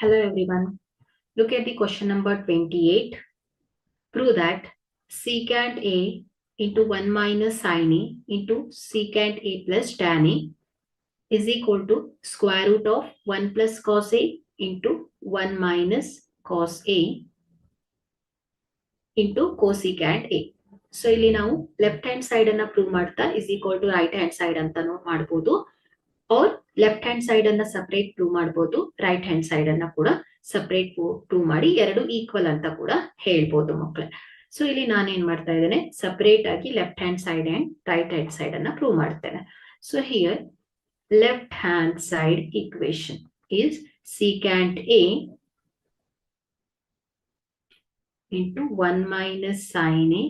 Hello everyone. Look at the question number 28. Prove that secant A into 1 minus sin A into secant A plus tan A is equal to square root of 1 plus cos A into 1 minus cos A into cosecant A. So ಇಲ್ಲಿ ನಾವು left hand side ಅನ್ನ prove ಮಾಡ್ತಾ is equal to right hand side ಅಂತಾನು ಮಾಡ್ಬೋದು. Or left hand side ಅನ್ನ separate prove ಮಾಡಬಹುದು, right hand side ಅನ್ನ ಕೂಡ ಸಪರೇಟ್ ಪ್ರೂವ್ ಮಾಡಿ ಎರಡು ಈಕ್ವಲ್ ಅಂತ ಕೂಡ ಹೇಳ್ಬೋದು ಮಕ್ಕಳೇ. ಸೊ ಇಲ್ಲಿ ನಾನೇನ್ ಮಾಡ್ತಾ ಇದ್ದೇನೆ, ಸಪರೇಟ್ ಆಗಿ left hand side and write hand side ಅನ್ನ ಪ್ರೂವ್ ಮಾಡ್ತೇನೆ. So here left hand side equation is secant A into 1 minus sin A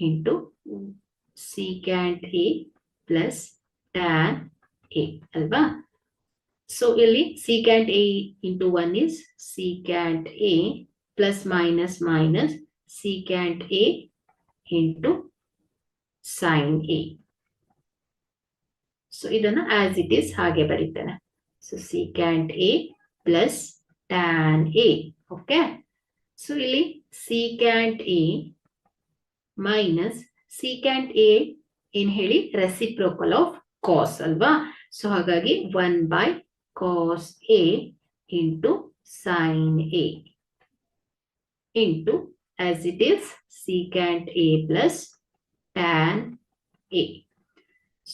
into secant A plus tan A ಅಲ್ವಾ. ಸೊ ಇಲ್ಲಿ secant A into 1 is secant A plus minus minus secant A into sin A. So ಇದನ್ನ as it is ಹಾಗೆ ಬರೀತೇನೆ. So secant A plus tan A. Okay, so ಇಲ್ಲಿ secant A minus secant A ಏನ್ ಹೇಳಿ, reciprocal of cos ಅಲ್ವಾ. So ಹಾಗಾಗಿ 1 by cos A into sin A into as it is secant A plus tan A.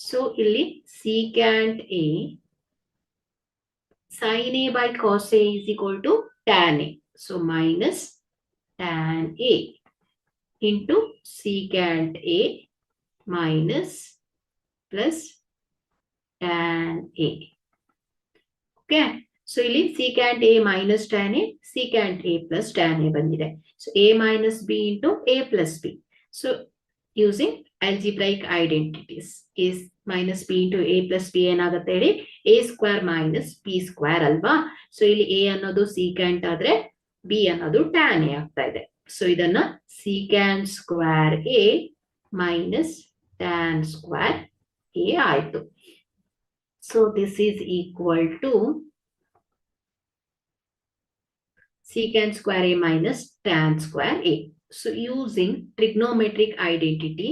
So ಇಲ್ಲಿ secant A sin A by cos A is equal to tan A. So minus tan A into secant A minus plus tan A. Okay. So ಇಲ್ಲಿ secant A minus tan A, secant A plus tan A ಬಂದಿದೆ. So A minus B into A plus B. So using algebraic identities is minus B into A plus B ಏನಾಗುತ್ತೆ ಹೇಳಿ, A square minus B square ಅಲ್ವಾ. So ಇಲ್ಲಿ A ಅನ್ನೋದು secant ಆದ್ರೆ B ಅನ್ನೋದು tan A ಆಗ್ತಾ ಇದೆ. ಸೊ ಇದನ್ನ secant square A minus tan square A ಆಯ್ತು. So this is equal to secant square A minus tan square A. So using trigonometric identity,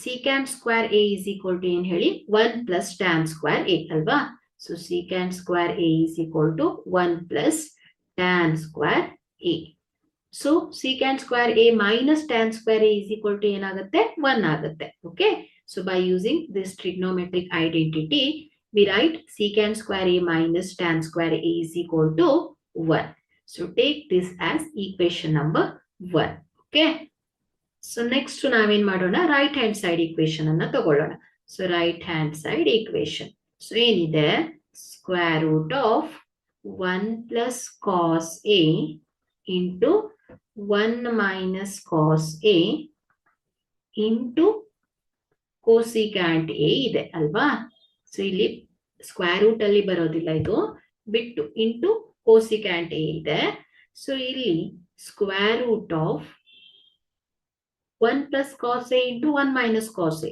secant square A is equal to ಏನ್ ಹೇಳಿ, 1 plus tan square A ಅಲ್ವಾ. So secant square A is equal to 1 plus tan square A. So secant square A minus tan square A is equal to ಏನಾಗುತ್ತೆ, 1 ಆಗುತ್ತೆ. Okay. So by using this trigonometric identity, we write secant square A minus tan square A is equal to 1. So take this as equation number 1. Okay. So next ನಾವೇನ್ ಮಾಡೋಣ, right hand side equation ಅನ್ನ ತಗೊಳ್ಳೋಣ. So right hand side equation, so ಏನಿದೆ, square root of 1 plus cos A into 1 minus cos A into cosecant A ಇದೆ ಅಲ್ವಾ. So ಇಲ್ಲಿ square root ಅಲ್ಲಿ ಬರೋದಿಲ್ಲ, ಇದು ಬಿಟ್ಟು ಇಂಟು ಕೋಸಿಕ್ಯಾಂಟ್ ಎ ಇದೆ. ಸೊ ಇಲ್ಲಿ square root of 1 plus cos A into 1 minus cos A,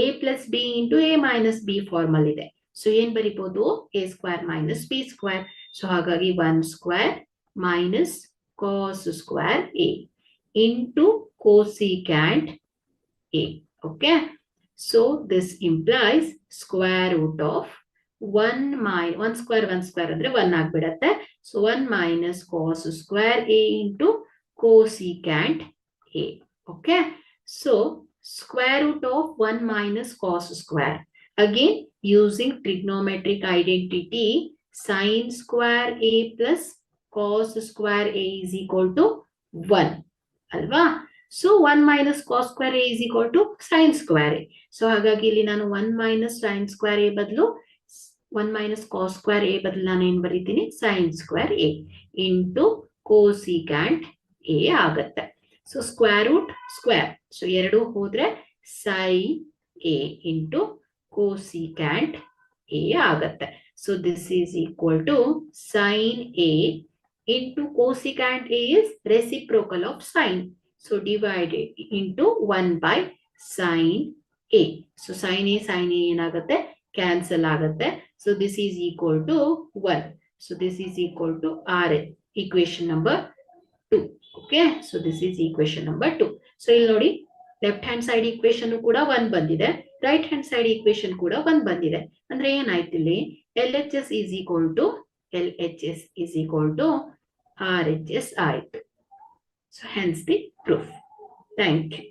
A plus B into A minus B formal ಇದೆ. ಸೊ ಏನ್ ಬರಿಬಹುದು, A square minus B square. So ಹಾಗಾಗಿ 1 square minus cos square A into cosecant A. Okay. So this implies square root of 1 square ಅಂದ್ರೆ 1 ಆಗ್ಬಿಡತ್ತೆ. So 1 minus cos square A into cosecant A. Okay, so square root of 1 minus cos square. Again, using trigonometric identity, sin square A plus cos square A is equal to 1. Alva? So 1 minus cos square A is equal to sin square A. So ಹಾಗಾಗಿ ಇಲ್ಲಿ ನಾನು 1 minus sin square A ಬದಲು 1 minus cos square A ಬದಲು ನಾನು ಏನ್ ಬರೀತೀನಿ, sin square A into cosecant A ಆಗುತ್ತೆ. So square root square, so ಎರಡು ಹೋದ್ರೆ sin A into cosecant A ಆಗತ್ತೆ. So this is equal to sin A into cosecant A is reciprocal of sin. So divided into 1 by sin A. So sin A ಏನಾಗುತ್ತೆ, cancel ಆಗುತ್ತೆ. So this is equal to 1. So this is equal to R, equation number 2. Okay, so this is equation number 2. So ಇಲ್ಲಿ ನೋಡಿ left hand side equation ಕೂಡ 1 ಬಂದಿದೆ, right hand side equation ಕೂಡ 1 ಬಂದಿದೆ. ಅಂದ್ರೆ ಏನಾಯ್ತು ಇಲ್ಲಿ LHS is equal to RHS ಆಯ್ತು. So hence the proof. Thank you.